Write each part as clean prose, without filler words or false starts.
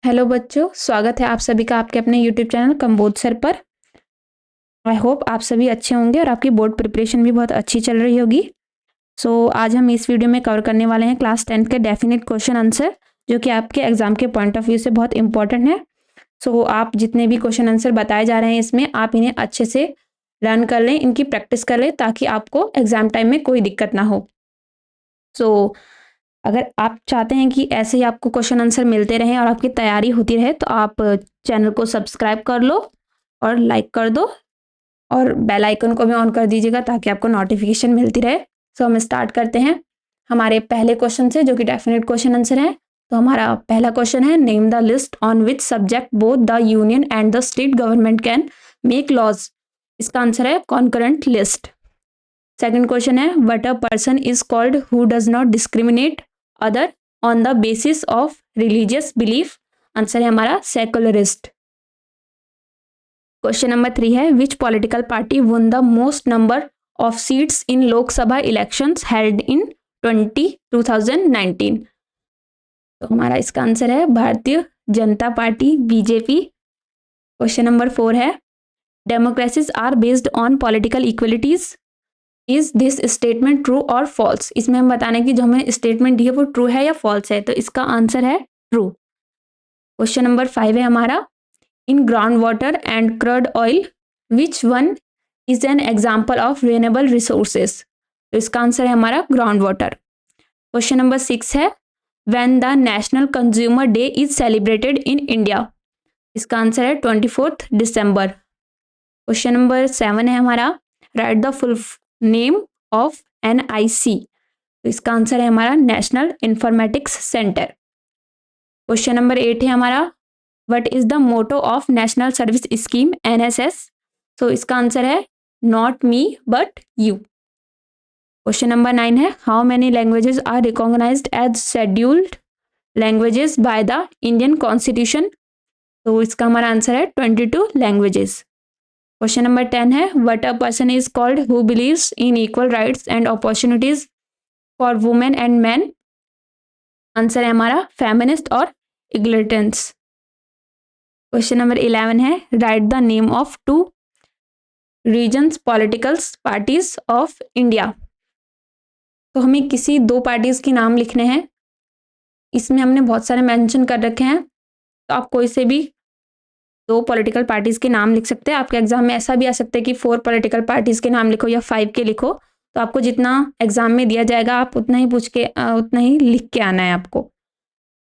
Hello बच्चों, स्वागत है आप सभी का आपके अपने यूट्यूब चैनल कंबोज सर पर। आई होप आप सभी अच्छे होंगे और आपकी बोर्ड प्रिपरेशन भी बहुत अच्छी चल रही होगी। आज हम इस वीडियो में कवर करने वाले हैं क्लास 10 के डेफिनेट क्वेश्चन आंसर, जो कि आपके एग्जाम के पॉइंट ऑफ व्यू से बहुत इंपॉर्टेंट है। आप जितने भी क्वेश्चन आंसर बताए जा रहे हैं इसमें आप इन्हें अच्छे से लर्न कर लें, इनकी प्रैक्टिस कर लें, ताकि आपको एग्जाम टाइम में कोई दिक्कत ना हो। अगर आप चाहते हैं कि ऐसे ही आपको क्वेश्चन आंसर मिलते रहें और आपकी तैयारी होती रहे, तो आप चैनल को सब्सक्राइब कर लो और लाइक कर दो और बेल आइकन को भी ऑन कर दीजिएगा ताकि आपको नोटिफिकेशन मिलती रहे। हम स्टार्ट करते हैं हमारे पहले क्वेश्चन से, जो कि डेफिनेट क्वेश्चन आंसर है। तो हमारा पहला क्वेश्चन है, name the list on which subject both the union and the state government can make laws. इसका आंसर है कॉन्करेंट लिस्ट। सेकंड क्वेश्चन है, what a person is called who does not discriminate other on the basis of religious belief. Answer है हमारा secularist. Question number 3 है, which political party won the most number of seats in Lok Sabha elections held in 2019। तो हमारा इसका answer है Bharatiya Janata party, BJP. Question number 4 है, democracies are based on political equalities, is this statement true और false. इसमें हम बताने की जो हमें स्टेटमेंट दी है वो ट्रू है या फॉल्स है, तो इसका आंसर है ट्रू। क्वेश्चन नंबर 5 है हमारा, in ground water and क्रड oil which one is an example of renewable resources. तो इसका आंसर है हमारा ग्राउंड वाटर। क्वेश्चन नंबर 6 है, when the national consumer day is celebrated in India. इसका answer है 24 दिसंबर। क्वेश्चन नंबर 7 है हमारा, write the full name of NIC। तो इसका आंसर है हमारा national informatics centre. Question number 8 है हमारा, what is the motto of national service scheme NSS। तो इसका आंसर है not me but you. Question number 9 है, how many languages are recognised as scheduled languages by the Indian constitution. तो इसका हमारा answer है 22 लैंग्वेजेस। क्वेश्चन नंबर 10 है, what a person is called who believes in equal rights and opportunities for women and man. Answer है हमारा feminist और egalitarians. Question number 11 है, write the name of 2 regions political parties of India. तो हमें किसी 2 parties के नाम लिखने हैं। इसमें हमने बहुत सारे मेंशन कर रखे हैं, तो आप कोई से भी 2 पॉलिटिकल पार्टीज के नाम लिख सकते हैं। आपके एग्जाम में ऐसा भी आ सकता है कि 4 पॉलिटिकल पार्टीज के नाम लिखो या 5 के लिखो। तो आपको जितना एग्जाम में दिया जाएगा आप उतना ही उतना ही लिख के आना है आपको।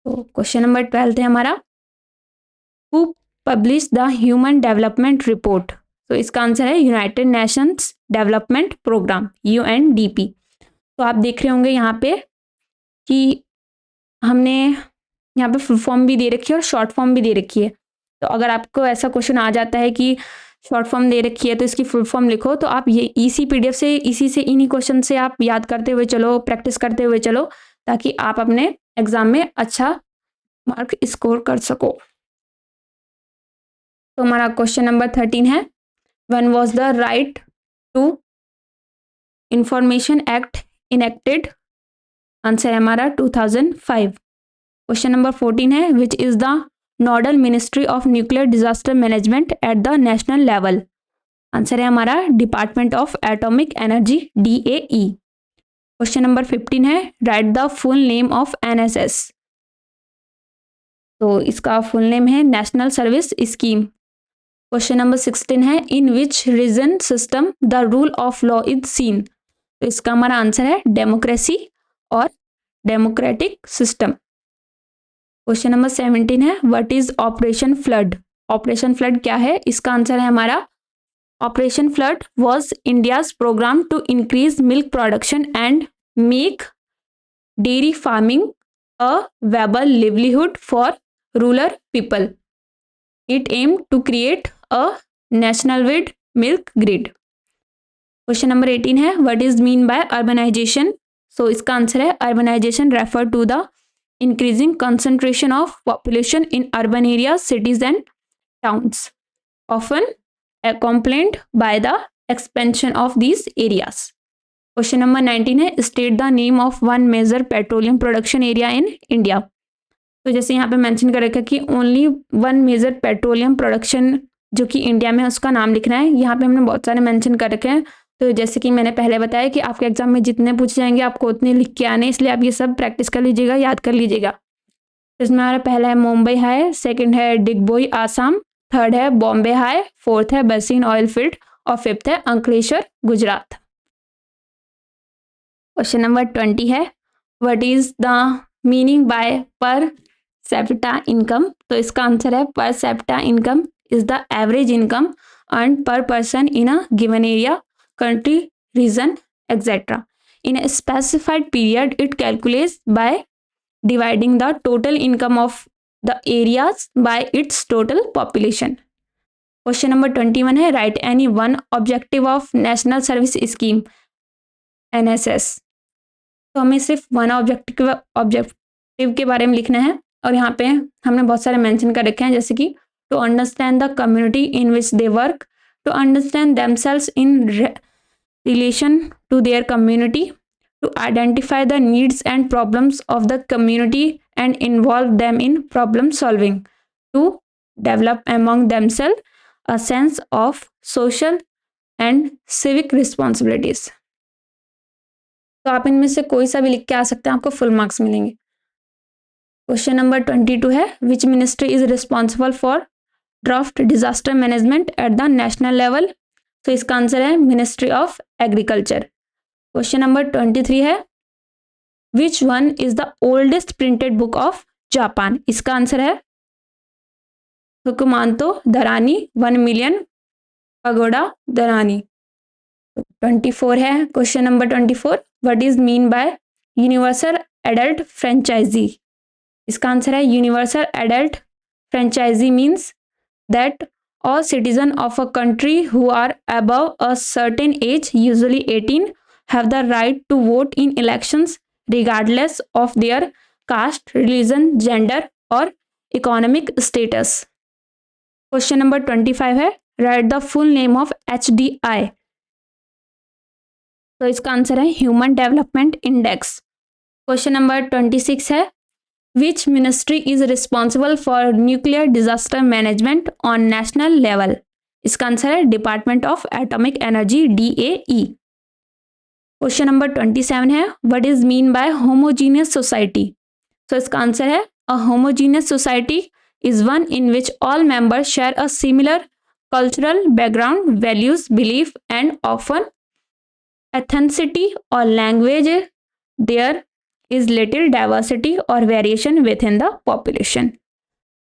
तो क्वेश्चन नंबर 12 है हमारा, who publish the human development report. तो इसका आंसर है united nations development programme, UNDP। तो आप देख रहे होंगे यहाँ पे कि हमने यहाँ पे फुल फॉर्म भी दे रखी है और शॉर्ट फॉर्म भी दे रखी है। तो अगर आपको ऐसा क्वेश्चन आ जाता है कि शॉर्ट फॉर्म दे रखी है तो इसकी फुल फॉर्म लिखो, तो आप ये इसी PDF से इन्हीं क्वेश्चन से आप याद करते हुए चलो, प्रैक्टिस करते हुए चलो, ताकि आप अपने एग्जाम में अच्छा मार्क स्कोर कर सको। तो हमारा क्वेश्चन नंबर 13 है, when was the right to information act enacted. Answer है हमारा 2005। क्वेश्चन नंबर 14 है, which is the nodal ministry of nuclear disaster management at the national level. Answer है हमारा department of atomic energy, DAE। Question number 15 है, write the full name of NSS। तो इसका full name है national service scheme. Question number 16 है, in which region system the rule of law is seen. तो इसका हमारा आंसर है democracy और डेमोक्रेटिक सिस्टम। क्वेश्चन नंबर 17 है, what is operation flood. Operation flood क्या है, इसका आंसर है हमारा operation flood was India's program to increase milk production and make dairy farming a viable livelihood for rural people. It aim to create a national with milk grid. Question number 18 है, what is mean by urbanization. So इसका answer है urbanization refer to the increasing concentration of population in urban areas, cities and towns, often accompanied by the expansion of these areas. Question number 19 है, state the name of one major petroleum production area in India. तो जैसे यहाँ पे mention कर रखा है कि only one major petroleum production जो कि इंडिया में, उसका नाम लिखना है। यहाँ पे हमने बहुत सारे मेंशन कर रखे हैं। तो जैसे कि मैंने पहले बताया कि आपके एग्जाम में जितने पूछे जाएंगे आपको उतने लिख के आने, इसलिए आप ये सब प्रैक्टिस कर लीजिएगा, याद कर लीजिएगा। इसमें हमारा पहला है मुंबई हाई, सेकंड है डिगबोई आसाम, थर्ड है बॉम्बे हाई, फोर्थ है बसिन ऑयल फील्ड और फिफ्थ है अंकलेश्वर गुजरात। क्वेश्चन नंबर 20 है what is the meaning by per capita income. तो इसका आंसर है per capita income is the average income earn per person in a given area, country, region, etc. In a specified period, it calculates by dividing the total income of the areas by its total population. Question number 21 है write any one objective of National Service Scheme NSS. तो हमें सिर्फ one objective के बारे में लिखना है और यहाँ पे हमने बहुत सारे मेंशन कर रखे हैं, जैसे कि to understand the community in which they work, to understand themselves in relation to their community, to identify the needs and problems of the community and involve them in problem solving, to develop among themselves a sense of social and civic responsibilities. तो आप इनमें से कोई सा भी लिख के आ सकते हैं, आपको फुल मार्क्स मिलेंगे। क्वेश्चन नंबर 22 है which ministry is responsible for draft disaster management at the national level. तो इसका आंसर है ministry of agriculture. Question number 23 है which one is the oldest printed book of Japan. इसका answer है Hyakumanto Darani 1 million pagoda Darani. 24 है question number 24 what is mean by universal adult franchise. इसका answer है universal adult franchise means that all citizens of a country who are above a certain age, usually 18, have the right to vote in elections regardless of their caste, religion, gender or economic status. Question number 25 है write the full name of HDI. तो इसका answer है human development index. Question number 26 है Which ministry is responsible for nuclear disaster management on national level? इसका answer है department of atomic energy DAE। Question number 27 है what is mean by homogeneous society. तो इसका answer है a homogeneous society is one in which all members share a similar cultural background, values, belief and often ethnicity और language there is little diversity or variation within the population.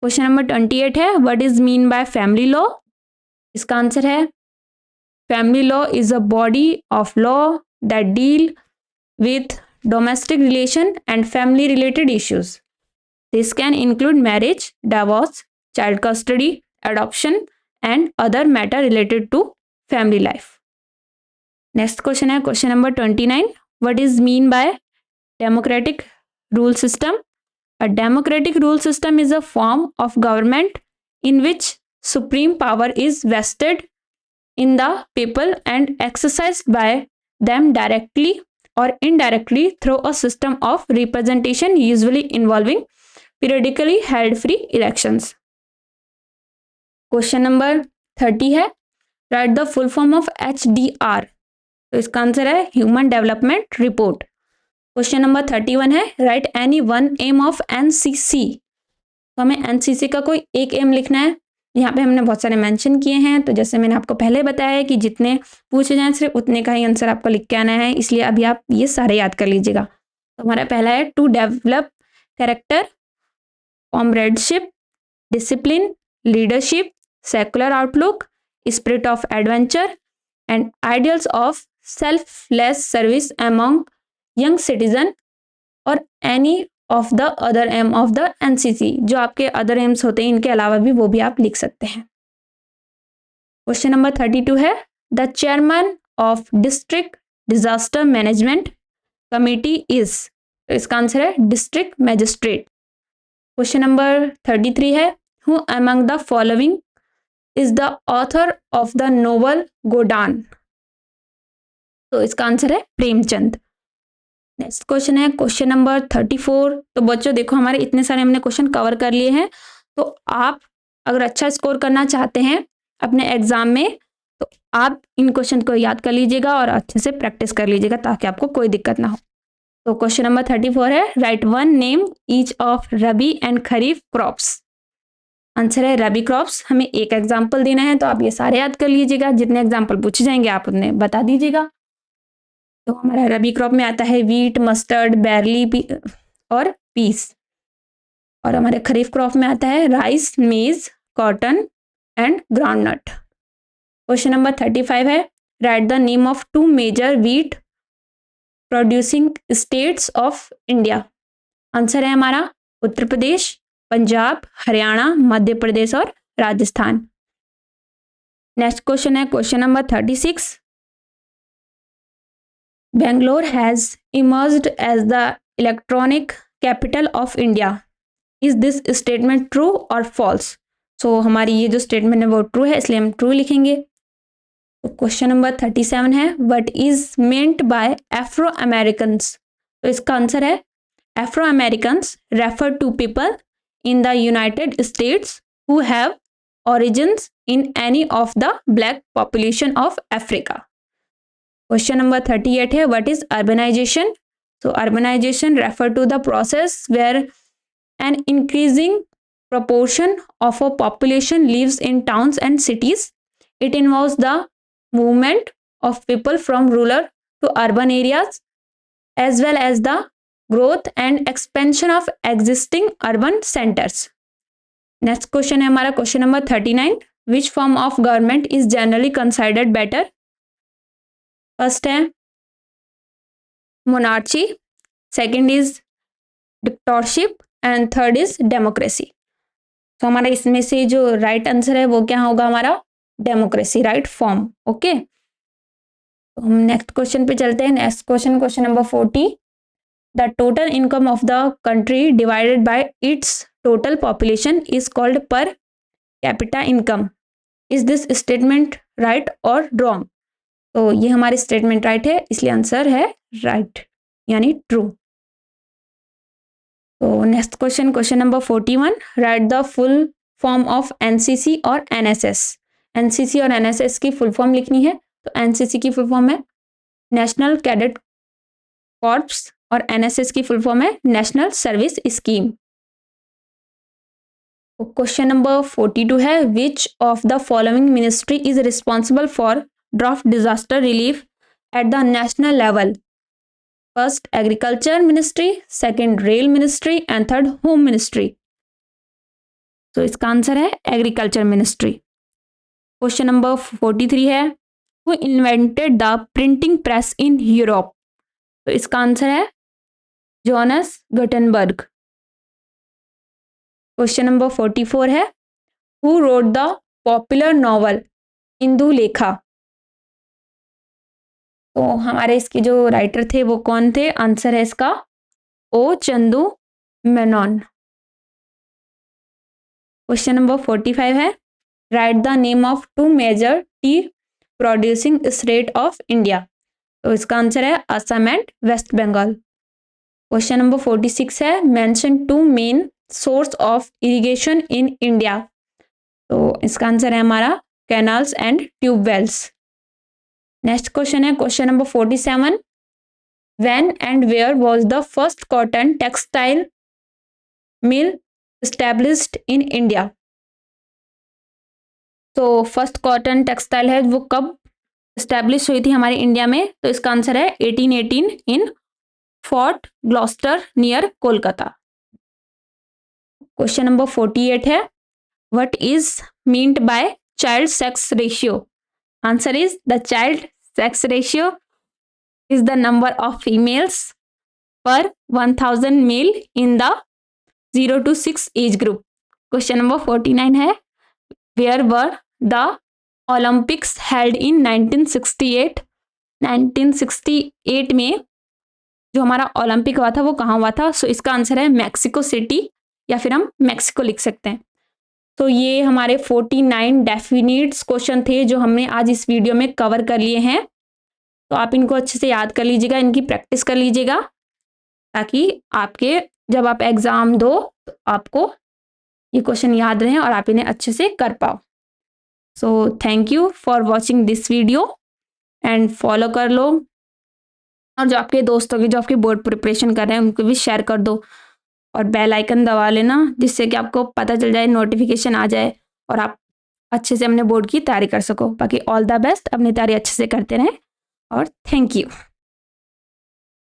Question number 28 है what is mean by family law. इसका answer है family law is a body of law that deal with domestic relation and family related issues. This can include marriage, divorce, child custody, adoption and other matter related to family life. Next question है question number 29 what is mean by democratic rule system. A democratic rule system is a form of government in which supreme power is vested in the people and exercised by them directly or indirectly through a system of representation usually involving periodically held free elections. Question number 30 है write the full form of HDR. तो इसका answer है human development report. Question number 31 है write any one aim of NCC. तो हमें NCC का कोई एक एम लिखना है। यहाँ पे हमने बहुत सारे मेंशन किए हैं, तो जैसे मैंने आपको पहले बताया है कि जितने पूछे जाएं सिर्फ उतने का ही आंसर आपको लिख के आना है, इसलिए अभी आप ये सारे याद कर लीजिएगा। तो हमारा पहला है to develop character, comradeship, discipline, leadership, secular outlook, spirit of adventure and ideals of selfless service among young citizen और any of the other aim of the NCC. जो आपके अदर एम्स होते हैं इनके अलावा भी वो भी आप लिख सकते हैं। क्वेश्चन नंबर 32 है the chairman of district disaster management committee is. तो इसका आंसर है डिस्ट्रिक्ट मैजिस्ट्रेट। क्वेश्चन नंबर 33 है who among the following is the author of the novel Godan. तो इसका आंसर है प्रेमचंद। नेक्स्ट क्वेश्चन है क्वेश्चन नंबर 34। तो बच्चों देखो हमारे इतने सारे हमने क्वेश्चन कवर कर लिए हैं, तो आप अगर अच्छा स्कोर करना चाहते हैं अपने एग्जाम में तो आप इन क्वेश्चन को याद कर लीजिएगा और अच्छे से प्रैक्टिस कर लीजिएगा ताकि आपको कोई दिक्कत ना हो। तो क्वेश्चन नंबर 34 है right one name each of rabi and kharif crops. Answer है रबी क्रॉप्स। हमें एक एग्जाम्पल देना है तो आप ये सारे याद कर लीजिएगा, जितने एग्जाम्पल पूछे जाएंगे आप उन्हें बता दीजिएगा। तो हमारा रबी क्रॉप में आता है वीट, मस्टर्ड, बैरली और पीस। और हमारे खरीफ क्रॉप में आता है rice, maize, cotton and groundnut. Question number 35 है write the name of two major wheat producing states of India. Answer है हमारा उत्तर प्रदेश, पंजाब, हरियाणा, मध्य प्रदेश और राजस्थान। नेक्स्ट क्वेश्चन है question number 36। Bangalore has emerged as the electronic capital of India. Is this statement true or false? So हमारी ये जो statement है वो true है, इसलिए हम ट्रू लिखेंगे। तो क्वेश्चन नंबर 37 है what is meant by Afro Americans. तो इसका आंसर है Afro Americans refer to people in the United States who have origins in any of the black population of Africa. Question number 38 है what is urbanization? So urbanization refer to the process where an increasing proportion of a population lives in towns and cities. It involves the movement of people from rural to urban areas as well as the growth and expansion of existing urban centers. Next question है हमारा question number 39. Which form of government is generally considered better? First है monarchy, second is dictatorship and third is democracy. तो हमारा इसमें से जो right answer है वो क्या होगा हमारा डेमोक्रेसी, राइट फॉर्म। ओके, तो हम नेक्स्ट क्वेश्चन पे चलते हैं। Next question question number 40। The total income of the country divided by it's total population is called पर capita income. Is this statement right और रॉन्ग? तो ये हमारी स्टेटमेंट राइट है, इसलिए आंसर है राइट यानी ट्रू। तो next question question number 41। Right the full form of NCC और एनएसएस। एनसीसी और एनएसएस की फुल फॉर्म लिखनी है। तो एनसीसी की फुल फॉर्म है नेशनल कैडेट कॉर्प्स और एनएसएस की फुल फॉर्म है national service scheme. Question number 42 है which of the following ministry is responsible for draft disaster relief eight the national level? First agriculture ministry, second rail ministry and third home ministry. तो इसका answer है agriculture ministry. Question number 43 है who invented the printing press in Europe? तो इसका answer है Jonas Gutenberg. Question number 44 है who wrote the popular novel Indulekha? तो हमारे इसके जो राइटर थे वो कौन थे? आंसर है इसका O Chandu Menon. Question number 45 है write the name of two major tea producing state of India. तो इसका आंसर है Assam and West Bengal. Question number 46 है mention two main source of irrigation in India. तो इसका आंसर है हमारा canals and tubewells. Next question है question number 47। When and where was the first cotton textile mill established in India? तो first cotton textile है वो कब establish हुई थी हमारे इंडिया में? तो इसका आंसर है 1818 in Fort Gloster near Kolkata. Question number 48 है what is meant by child sex ratio? Answer is the child sex ratio is the number of females per 1000 male in the 0 to 6 age group. Question number 49 है where were the Olympics held in 1968? 1968 में जो हमारा Olympic हुआ था वो कहाँ हुआ था? सो इसका आंसर है मैक्सिको सिटी या फिर हम मैक्सिको लिख सकते हैं। तो ये हमारे 49 डेफिनेट्स क्वेश्चन थे जो हमने आज इस वीडियो में कवर कर लिए हैं। तो आप इनको अच्छे से याद कर लीजिएगा, इनकी प्रैक्टिस कर लीजिएगा ताकि आपके जब आप एग्ज़ाम दो तो आपको ये क्वेश्चन याद रहें और आप इन्हें अच्छे से कर पाओ। So thank you for watching this video and follow कर लो, और जो आपके दोस्तों की जो आपकी बोर्ड प्रिपरेशन कर रहे हैं उनको भी शेयर कर दो, और बेल आइकन दबा लेना जिससे कि आपको पता चल जाए, नोटिफिकेशन आ जाए और आप अच्छे से अपने बोर्ड की तैयारी कर सको। बाकी ऑल द बेस्ट, अपनी तैयारी अच्छे से करते रहें और थैंक यू।